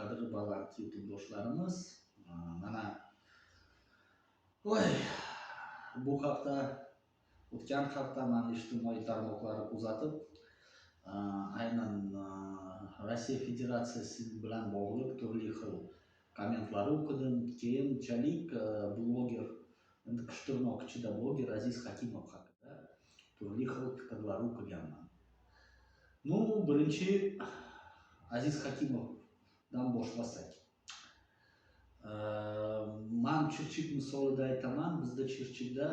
qadrli baland yurtdoshlarimiz, mana bu hafta o'tgan hafta men ijtimoiy tarmoqlarni kuzatib, aynan Rossiya Federatsiyasi bilan bog'liq turli xil kommentlar o'qidim. Keyinchalik bloger, endi qishtirnoq ichida bloger Aziz Hakimov haqida turli xil fikrlar o'qiganman. Birinchi Aziz Hakimovdan boshlasak. Men Chirchiq misolida aytaman. Bizda Chirchiqda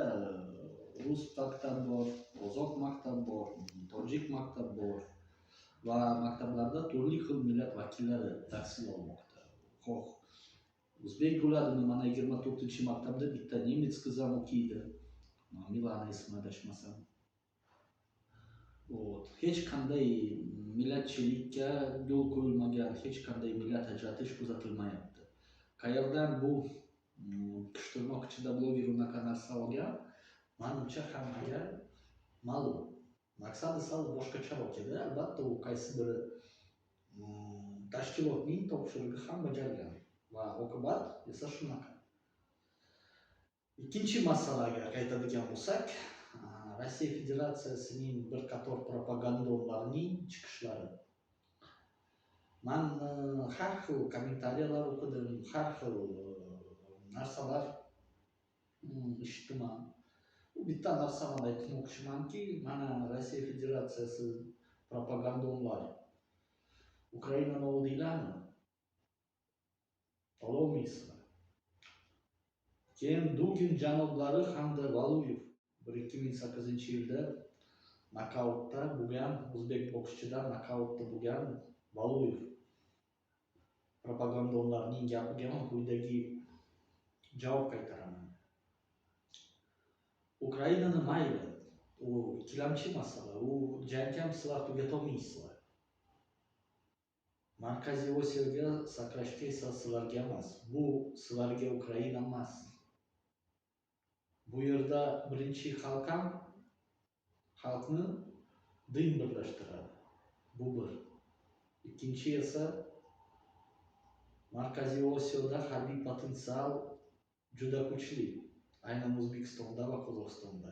rus maktab bor, qozoq maktab bor, tojik maktab bor va maktablarda turli xil millat vakillari tahsil olmoqda. Xo'p, o'zbek bo'ladimi? Mana 24-maktabda bitta nemis qizam o'qiydi. Milana ismi adashmasam. Hech qanday millatchilikka yo'l qo'yilmagan, hech qanday millat ajratish kuzatilmayapti. Qayerdan bu qishtirnoq ichida bloger unaqa narsa olgan? Menimcha hammaga ma'lum. Maqsadi sal boshqacharoq edi. Albatta, u qaysi bir tashkilotning topshirig'i ham bajargan va oqibat esa shunaqa. Ikkinchi masalaga qaytadigan bo'lsak, Rossiya Federatsiyasining bir qator propagandonlarning chiqishlari. Men har xil kommentariyalar o'qidim, har xil narsalar eshitdim. Bitta narsani aytmoqchimanki, mana Rossiya Federatsiyasi propagandonlari Ukrainani oldinglarmi? Ololmaysizlar. Keyin Dugin janoblari hamda Valuyev 2008-yilda nokautda bo'lgan, o'zbek bokschidan nokautda bo'lgan Valuyev propagandonlarning gapiga quyidagi javob qaytaraman. Ukrainani mayli, u ikkilamchi masala, u jangga sizlar tugatolmaysizlar. Markaziy Osiyoga sakrashga esa sizlarga emas, bu sizlarga Ukraina emas. Bu yerda birinchi xalqni din birlashtiradi. Bu bir. Ikkinchi esa Markaziy Osiyoda harbiy potensial juda kuchli. Aynan O'zbekistonda va Qozog'istonda.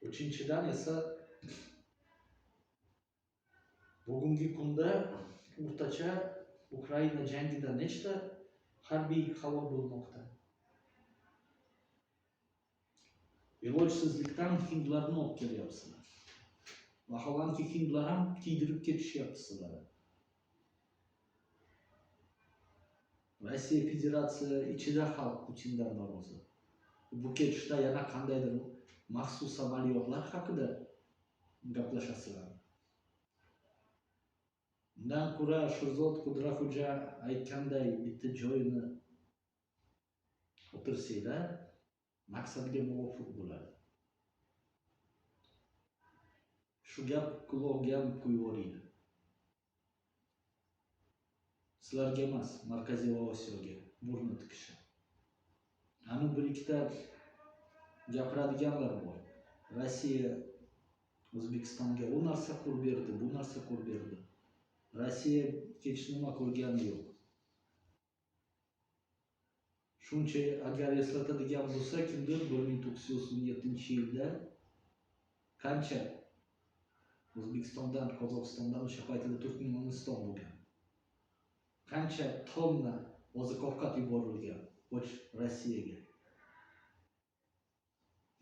Uchinchidan esa bugungi kunda o'rtacha Ukraina jangida nechta harbiy halok bo'lmoqda. Ilojsizlikdan hindlarni olib kelyapsizlar. Vaholanki hindlar ham kiydirib ketishyapti sizlar. Rossiya Federatsiya ichida xalq Putindan norozi. Bu ketishda yana qandaydir maxsus samolyotlar haqida gaplashasizlar. Undan ko'ra Sherzod Qudraxo'ja aytganday bitta joyini o'tirsanglar, maqsadga muvofiq bo'ladi. Shu gap quloqga qo'yib yuboringlar. Sizlarga emas, Markaziy Osiyoga burni tikishi. Ana bir ikkita gapiradiganlar bor. Rossiya O'zbekistonga u narsa qurib berdi, bu narsa qurib berdi. Rossiya hech nima qilgani yo'q. Shuncha agar eslatadigan bo'lsa, kimdir 1997-yilda qancha O'zbekistondan, Qozog'istondan o'sha paytida Turkmaniston bo'lgan. Qancha tonna oziq-ovqat yuborilgan Rossiyaga.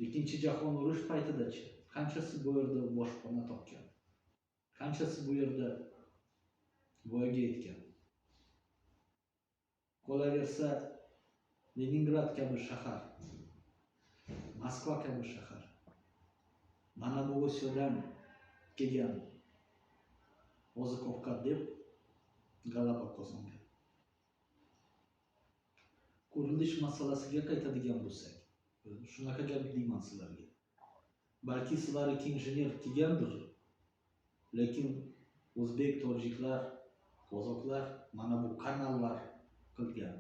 Ikkinchi jahon urush paytidachi qanchasi bu yerda boshpana topgan. Qanchasi bu yerda voyaga yetgan. Qolaversa Leningrad kabi shahar, Moskva kabi shahar. Mana bu Osiyodan kelgan oziq-ovqat deb g'alaba qozongan. Qurilish masalasiga qaytadigan bo'lsak, shunaqa gap deyman sizlarga. Balki sizlar injener kelgandir, lekin o'zbek, tojiklar, qozoqlar mana bu kanallar qilgan.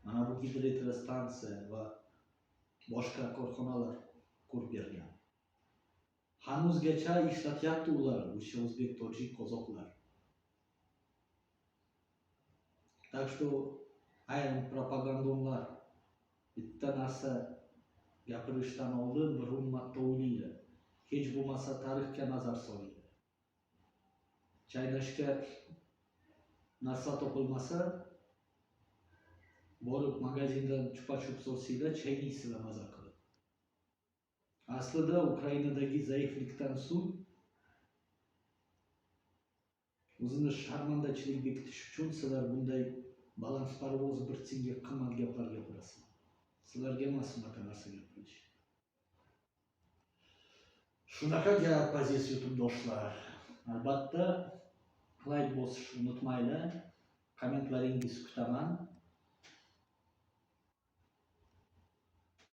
Mana bu gidroelektrostansiya va boshqa korxonalar qurib bergan. Hanuzgacha ishlatyapti ular, o'sha o'zbek, tojik, qozoqlar. Так что ayrim propagandonlar bitta narsa gapirishdan oldin bir ummatni o'ylaydi. Hech bo'lmasa tarixga nazar soladi. Chaynashga narsa topilmasa, borib magazindan chupa-chup solsanglar, chaynaysizlar maza qilib. Aslida Ukrainadagi zaiflikdan so'ng o'zini sharmandachilik bekitish uchun sizlar bunday balandparvoz bir senga qimmat gaplar gapirasizlar. Sizlarga emas bunaqa narsa gapirish. Shunaqa gap aziz YouTubedoshlar. Albatta like bosishni unutmanglar. Kommentlaringizni kutaman.